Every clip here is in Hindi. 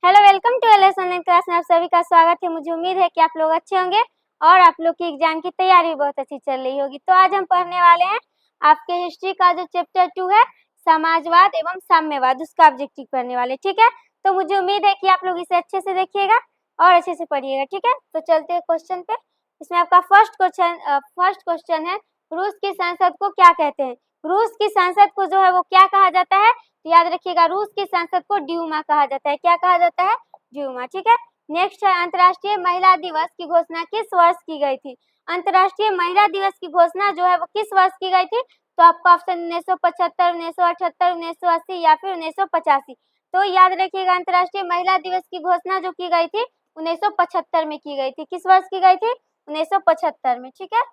Hello, welcome to LS online class में आप सभी का स्वागत है। मुझे उम्मीद है कि आप लोग अच्छे होंगे और आप लोग की एग्जाम की तैयारी बहुत अच्छी चल रही होगी। तो आज हम पढ़ने वाले हैं आपके हिस्ट्री का जो चैप्टर 2 है समाजवाद एवं साम्यवाद, उसका ऑब्जेक्टिव पढ़ने वाले। ठीक है, तो मुझे उम्मीद है कि आप लोग इसे अच्छे से देखिएगा और अच्छे से पढ़िएगा। ठीक है, तो चलते हैं क्वेश्चन पे। इसमें आपका फर्स्ट क्वेश्चन है, रूस की संसद को क्या कहते हैं। रूस की संसद को जो है वो क्या कहा जाता है, तो याद रखिएगा रूस की संसद को ड्यूमा कहा जाता है। क्या कहा जाता है? ड्यूमा। ठीक है, नेक्स्ट है अंतर्राष्ट्रीय महिला दिवस की घोषणा किस वर्ष की गई थी। अंतर्राष्ट्रीय महिला दिवस की घोषणा जो है वो किस वर्ष की गई थी, तो आपका ऑप्शन 1975, 1978, 1980 या फिर 1985। तो याद रखिएगा अंतर्राष्ट्रीय महिला दिवस की घोषणा जो की गई थी 1975 में की गई थी। किस वर्ष की गई थी? 1975 में। ठीक है,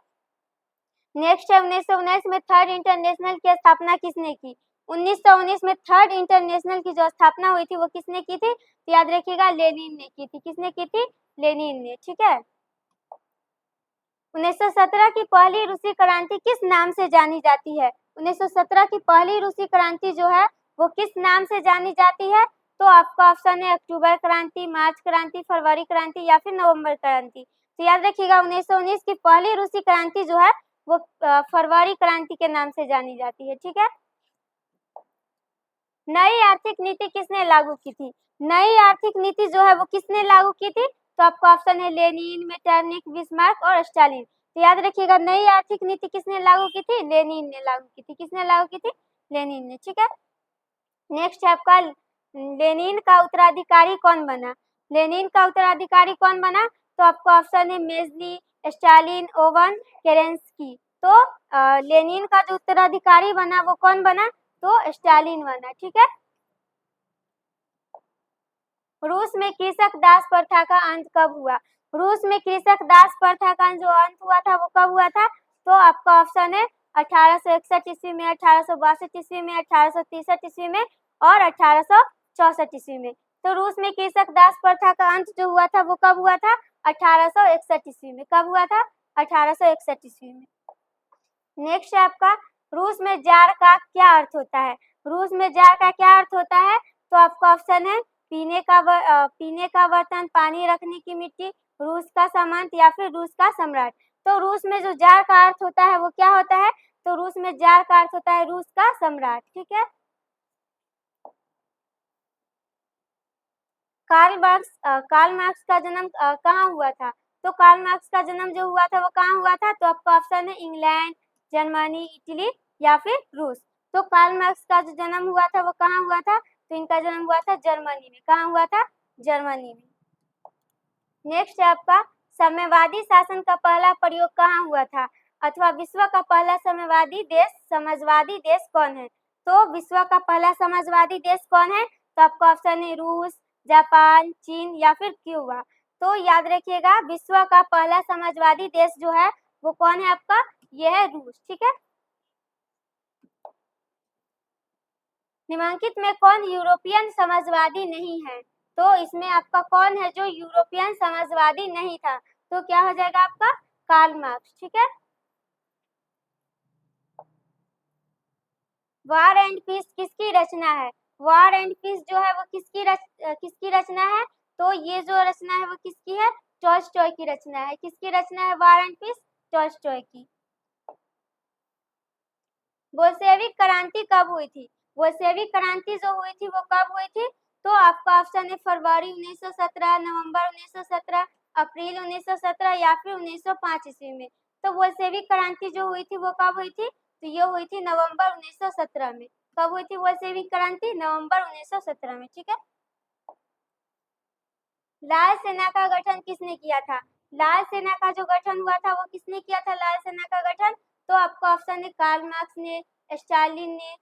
नेक्स्ट है 1919 में थर्ड इंटरनेशनल की स्थापना किसने की। 1919 में थर्ड इंटरनेशनल की जो स्थापना हुई थी वो किसने की थी, तो याद रखिएगा लेनिन ने की थी। किसने की थी? लेनिन ने। ठीक है, 1917 की पहली रूसी क्रांति किस नाम से जानी जाती है। 1917 की पहली रूसी क्रांति जो है वो किस नाम से जानी जाती है, तो आपका ऑप्शन है अक्टूबर क्रांति, मार्च क्रांति, फरवरी क्रांति या फिर नवंबर क्रांति। तो याद रखिएगा 1919 की पहली रूसी क्रांति जो है वो फरवरी क्रांति के नाम से जानी जाती है। ठीक है, नई आर्थिक नीति किसने लागू की थी। नई आर्थिक नीति जो है वो किसने लागू की थी, तो आपका ऑप्शन है लेनिन, मेटरनिक, बिस्मार्क और स्टालिन। तो याद रखिएगा नई आर्थिक नीति किसने लागू की थी, लेनिन ने लागू की थी। किसने लागू की थी? लेनिन ने। ठीक है, नेक्स्ट है आपका लेनिन का उत्तराधिकारी कौन बना। लेनिन का उत्तराधिकारी कौन बना, तो आपका ऑप्शन है मेजनी, स्टालिन, ओवन, केरेंस्की। तो लेनिन का जो उत्तराधिकारी बना वो कौन बना, तो स्टालिन बना। ठीक है, रूस में कृषक दास प्रथा का अंत कब हुआ। रूस में कृषक दास प्रथा का जो अंत हुआ था वो कब हुआ था, तो आपका ऑप्शन है 1861 ईस्वी में, 1862 ईस्वी में, 1863 ईस्वी में और 1864 ईस्वी में। तो रूस में कृषक दास प्रथा का अंत जो हुआ था वो कब हुआ था, 1861 ईस्वी में। कब हुआ था? 1861 ईस्वी में। नेक्स्ट है आपका रूस में जार का क्या अर्थ होता है। रूस में जार का क्या अर्थ होता है, तो आपका ऑप्शन है पीने का बर्तन, पानी रखने की मिट्टी, रूस का सामंत या फिर रूस का सम्राट। तो रूस में जो जार का अर्थ होता है वो क्या होता है, तो रूस में जार का अर्थ होता है रूस का सम्राट। ठीक है, कार्ल मार्क्स का जन्म कहाँ हुआ था, तो कार्ल मार्क्स का जन्म जो हुआ था वो कहाँ हुआ था, तो आपका ऑप्शन है इंग्लैंड, जर्मनी, इटली या फिर रूस। तो कार्ल मार्क्स का जो जन्म हुआ था वो कहाँ हुआ था, तो इनका जन्म हुआ था जर्मनी में। कहाँ हुआ था? जर्मनी में। नेक्स्ट है आपका साम्यवादी शासन का पहला प्रयोग कहाँ हुआ था, अथवा विश्व का पहला समाजवादी देश कौन है। तो विश्व का पहला समाजवादी देश कौन है, तो आपका ऑप्शन है रूस, जापान, चीन या फिर क्यूबा। तो याद रखिएगा विश्व का पहला समाजवादी देश जो है वो कौन है आपका, यह है रूस। ठीक है, निम्नलिखित में कौन यूरोपियन समाजवादी नहीं है, तो इसमें आपका कौन है जो यूरोपियन समाजवादी नहीं था, तो क्या हो जाएगा आपका कार्ल मार्क्स। ठीक है, वॉर एंड पीस किसकी रचना है। वॉर एंड पीस जो है वो किसकी रचना है, तो ये जो रचना है वो किसकी है, टॉल्स्टॉय की रचना है। किसकी रचना है वॉर एंड पीस, टॉल्स्टॉय की। बोल्शेविक क्रांति कब हुई थी। बोल्शेविक क्रांति जो हुई थी वो कब हुई थी, तो आपका ऑप्शन है फरवरी 1917, नवंबर 1917, अप्रैल 1917 या फिर 1905 ईस्वी में। तो बोल्शेविक क्रांति जो हुई थी वो कब हुई थी, तो ये हुई थी नवंबर 1917 में। कब हुई थी बोल्शेविक क्रांति, नवंबर 1917 में। ठीक है, लाल सेना का गठन किसने किया था। लाल सेना का जो गठन हुआ था वो किसने किया था, लाल सेना का गठन, तो आपका ऑप्शन है कार्ल मार्क्स ने, स्टालिन ने,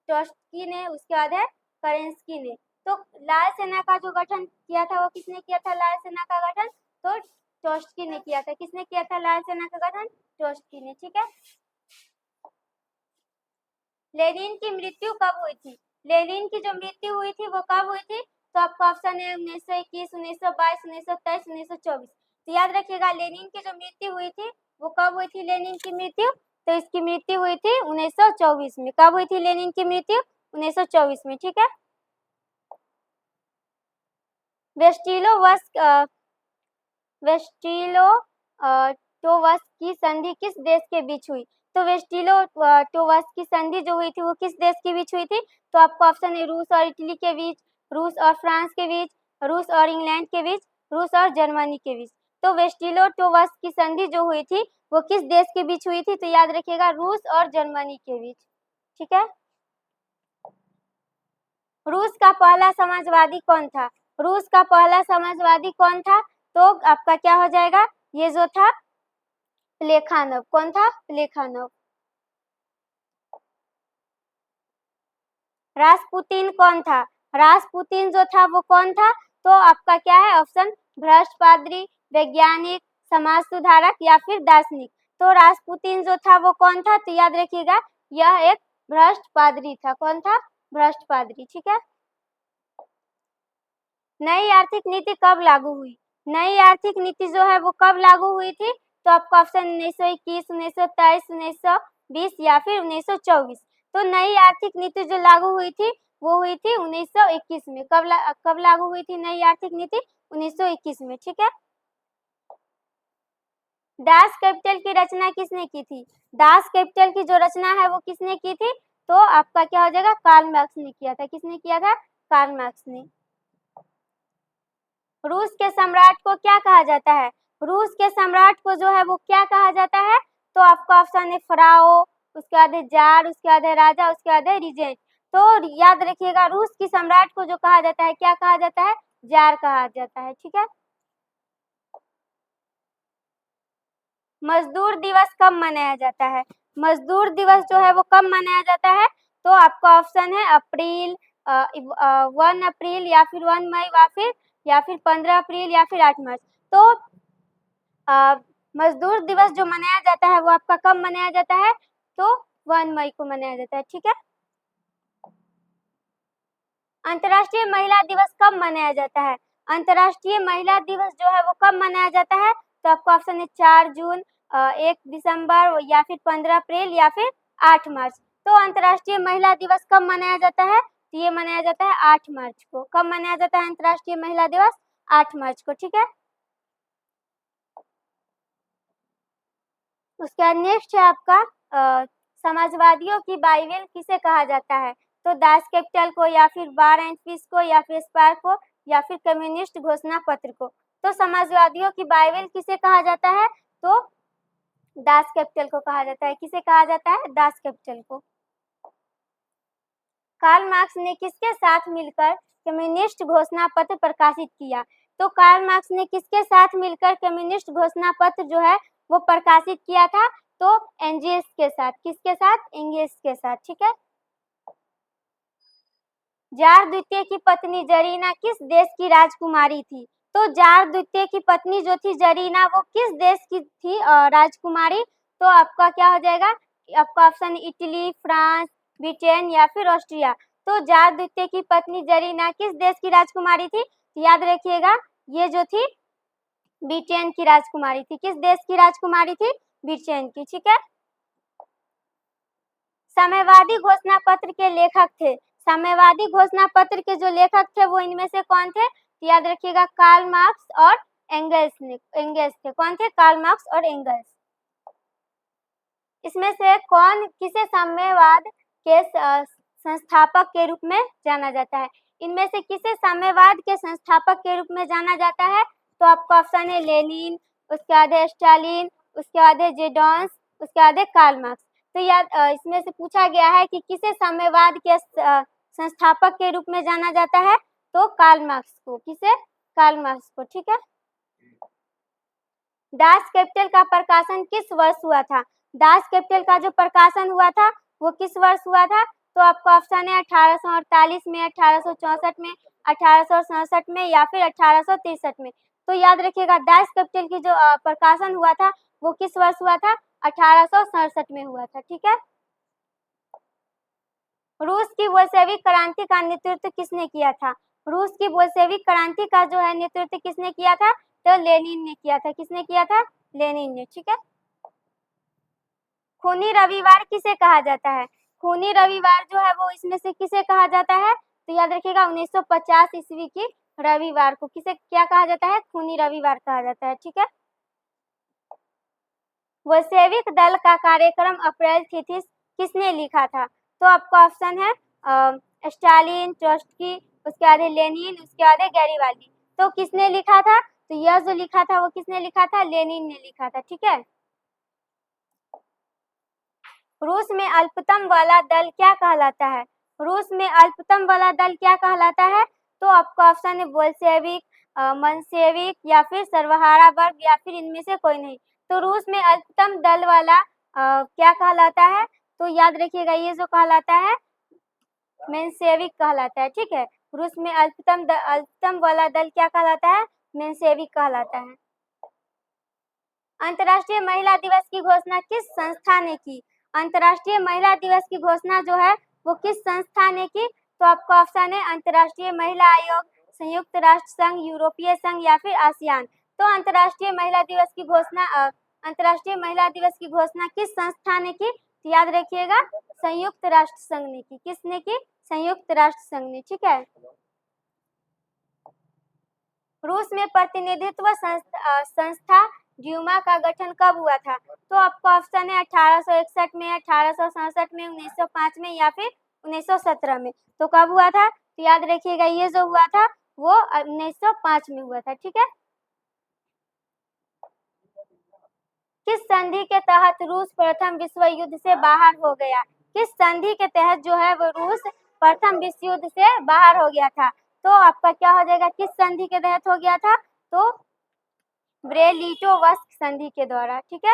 ट्रोट्स्की ने, उसके बाद है केरेंस्की ने। तो लाल सेना का जो गठन किया था वो किसने किया था, लाल सेना का गठन, तो ट्रोट्स्की ने किया था। किसने किया था लाल सेना का गठन, ट्रोट्स्की ने। ठीक है, लेनिन की मृत्यु कब हुई थी। लेनिन की जो मृत्यु हुई थी वो कब हुई थी, तो आपका ऑप्शन है 1921, 1922, 1923, 1924। तो याद रखिएगा लेनिन की जो मृत्यु हुई थी वो कब हुई थी, लेनिन की मृत्यु, तो इसकी मृत्यु हुई थी 1924 में। कब हुई थी लेनिन की मृत्यु, 1924 में। ठीक है, वेस्टिलोटोवस्क की संधि किस देश के बीच हुई? तो वेस्टिलोटोवस्क की संधि जो हुई थी वो किस देश के बीच हुई थी? तो आपका ऑप्शन है रूस और इटली के बीच, रूस और फ्रांस के बीच, रूस और इंग्लैंड के बीच, रूस और जर्मनी के बीच। तो वेस्टिलोटोवस्क की संधि जो हुई थी वो किस देश के बीच हुई थी? तो याद रखिएगा रूस और जर्मनी के बीच। ठीक है। रूस का पहला समाजवादी कौन था? रूस का पहला समाजवादी कौन था? तो आपका क्या हो जाएगा? ये जो था प्लेखानव। कौन था? प्लेखानव। रासपुतीन कौन था? रासपुतीन जो था वो कौन था? तो आपका क्या है ऑप्शन? भ्रष्ट पादरी, वैज्ञानिक, समाज सुधारक या फिर दार्शनिक। तो रासपुतीन जो था वो कौन था? तो याद रखिएगा यह एक भ्रष्ट पादरी था। कौन था? भ्रष्ट पादरी। ठीक है। नई आर्थिक नीति कब लागू हुई? नई आर्थिक नीति जो है वो कब लागू हुई थी? तो आपका ऑप्शन 1921, 1923, 1920 या फिर 1924। तो नई आर्थिक नीति जो लागू हुई थी वो हुई थी 1921 में। कब लागू हुई थी नई आर्थिक नीति? 1921 में। ठीक है। दास कैपिटल की रचना किसने की थी? दास कैपिटल की जो रचना है वो किसने की थी? तो आपका क्या हो जाएगा? कार्ल मार्क्स ने किया था। किसने किया था? कार्ल मार्क्स ने। रूस के सम्राट को क्या कहा जाता है? रूस के सम्राट को जो है वो क्या कहा जाता है? तो आपका ऑप्शन है फराओ, उसके बाद है जार, उसके बाद है राजा, उसके बाद है रीजेंट। तो याद रखिएगा रूस की सम्राट को जो कहा जाता है क्या कहा जाता है? जार कहा जाता है। ठीक है। मजदूर दिवस कब मनाया जाता है? मजदूर दिवस जो है वो कब मनाया जाता है? तो आपका ऑप्शन है अप्रैल 1 अप्रैल या फिर 1 मई या फिर 15 अप्रैल या फिर 8 मार्च। तो मजदूर दिवस जो मनाया जाता है वो आपका कब मनाया जाता है? तो 1 मई को मनाया जाता है। ठीक है। अंतर्राष्ट्रीय महिला दिवस कब मनाया जाता है? अंतर्राष्ट्रीय महिला दिवस जो है वो कब मनाया जाता है? तो आपका ऑप्शन है 4 जून, 1 दिसंबर या फिर 15 अप्रैल या फिर 8 मार्च। तो अंतर्राष्ट्रीय महिला दिवस कब मनाया जाता है? तो ये मनाया जाता है 8 मार्च को। कब मनाया जाता है अंतर्राष्ट्रीय महिला दिवस? 8 मार्च को। ठीक है। उसके बाद नेक्स्ट है आपका समाजवादियों की बाइबल किसे कहा जाता है? तो दास कैपिटल को या फिर वार एंड पीस को या फिर स्पार को या फिर कम्युनिस्ट घोषणा पत्र को। तो समाजवादियों की बाइबल किसे कहा जाता है? तो दास कैपिटल को कहा जाता है। किसे कहा जाता है? दास कैपिटल को। कार्ल मार्क्स ने किसके साथ मिलकर कम्युनिस्ट घोषणा पत्र प्रकाशित किया? तो कार्ल मार्क्स ने किसके साथ मिलकर कम्युनिस्ट घोषणा पत्र जो है वो प्रकाशित किया था? तो एंगेल्स के साथ। किसके साथ? एंगेल्स के साथ। ठीक है। जार द्वितीय की पत्नी जरीना किस देश की राजकुमारी थी? तो जार द्वितीय की पत्नी जो थी जरीना वो किस देश की थी राजकुमारी? तो आपका क्या हो जाएगा? आपका ऑप्शन इटली, फ्रांस, ब्रिटेन या फिर ऑस्ट्रिया। तो जार द्वितीय की पत्नी जरीना किस देश की राजकुमारी थी? याद रखिएगा ये जो थी ब्रिटेन की राजकुमारी थी। किस देश की राजकुमारी थी? ब्रिटेन की। ठीक है। साम्यवादी घोषणा पत्र के लेखक थे। साम्यवादी घोषणा पत्र के जो लेखक थे वो इनमें से कौन थे? तो याद रखिएगा कार्ल मार्क्स और एंगेल्स थे। कौन थे? कार्ल मार्क्स और एंगेल्स। इसमें से कौन किसे साम्यवाद के संस्थापक के रूप में जाना जाता है? इनमें से किसे साम्यवाद के संस्थापक के रूप में जाना जाता है? तो आपका ऑप्शन है लेनिन, उसके बाद है स्टालिन, उसके बाद है जेडॉन्स, उसके बाद है कार्ल मार्क्स। तो याद इसमें से पूछा गया है कि किसे साम्यवाद के संस्थापक के रूप में जाना जाता है? तो कार्ल मार्क्स को। किसे? कार्ल मार्क्स को। ठीक है। दास कैपिटल का प्रकाशन किस वर्ष हुआ था? दास कैपिटल का जो प्रकाशन हुआ था वो किस वर्ष हुआ था? तो आपका ऑप्शन है 1848 में, 1864 में, 1867 में या फिर 1863 में। तो याद रखिएगा दास कैपिटल की जो प्रकाशन हुआ था वो किस वर्ष हुआ था? 1867 में हुआ था। ठीक है। रूस की बोल्शेविक क्रांति का नेतृत्व किसने किया था? रूस की बोल्शेविक क्रांति का जो है नेतृत्व किसने किया था? तो लेनिन ने किया था। किसने किया था? लेनिन ने। ठीक है। खूनी रविवार किसे कहा जाता है? खूनी रविवार जो है वो इसमें से किसे कहा जाता है? तो याद रखिएगा 1950 ईस्वी की रविवार को किसे क्या कहा जाता है? खूनी रविवार कहा जाता है। ठीक है। बोल्शेविक दल का कार्यक्रम अप्रैल थीसिस किसने लिखा था? तो आपका ऑप्शन है स्टालिन, ट्रॉट्स्की, उसके बाद लेनिन, उसके बाद गैरिबाल्दी। तो किसने लिखा था? तो यह जो लिखा था वो किसने लिखा था? लेनिन ने लिखा था। ठीक है। रूस में अल्पतम वाला दल क्या कहलाता है? रूस में अल्पतम वाला दल क्या कहलाता है? तो आपका ऑप्शन है बोल्शेविक, मंशेविक या फिर सर्वहारा वर्ग या फिर इनमें से कोई नहीं। तो रूस में अल्पतम दल वाला क्या कहलाता है? तो याद रखिएगा, ये जो कहलाता है मेंशेविक कहलाता है। ठीक है। रूस में अल्पतम वाला दल क्या कहलाता है? मेंशेविक कहलाता है। अंतर्राष्ट्रीय महिला दिवस की घोषणा किस संस्था ने की? अंतर्राष्ट्रीय महिला दिवस की घोषणा जो है वो किस संस्था ने की? तो आपका ऑप्शन है अंतर्राष्ट्रीय महिला आयोग, संयुक्त राष्ट्र संघ, यूरोपीय संघ या फिर आसियान। तो अंतर्राष्ट्रीय महिला दिवस की घोषणा किस संस्था ने की? तो याद रखिएगा, संयुक्त राष्ट्र संघ ने की। किसने की? संयुक्त राष्ट्र संघ ने। ठीक है। रूस में प्रतिनिधित्व संस्था ड्यूमा का गठन कब हुआ था? तो आपका ऑप्शन है 1861 में, 1867 में, 1905 में या फिर 1917 में। तो कब हुआ था? तो याद रखिएगा, ये जो हुआ था वो 1905 में हुआ था। ठीक है। किस संधि के तहत रूस प्रथम विश्व युद्ध से बाहर हो गया? किस संधि के तहत जो है वो रूस प्रथम विश्व युद्ध से बाहर हो गया था? तो आपका क्या हो जाएगा? किस संधि के तहत हो गया था? तो ब्रेस्ट-लिटोव्स्क संधि के द्वारा। ठीक है।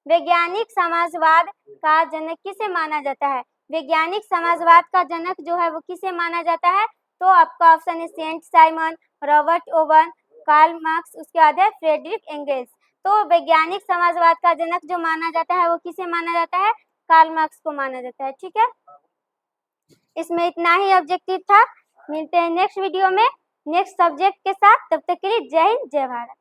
वैज्ञानिक समाजवाद का जनक किसे माना जाता है? वैज्ञानिक समाजवाद का जनक जो है वो किसे माना जाता है? तो आपका ऑप्शन है Saint Simon, Robert Owen, Karl Marx, उसके बाद है फ्रेडरिक एंगेल्स। तो वैज्ञानिक समाजवाद का जनक जो माना जाता है वो किसे माना जाता है? कार्ल मार्क्स को माना जाता है। ठीक है। इसमें इतना ही ऑब्जेक्टिव था। मिलते हैं नेक्स्ट वीडियो में नेक्स्ट सब्जेक्ट के साथ। तब तक के लिए जय हिंद, जय भारत।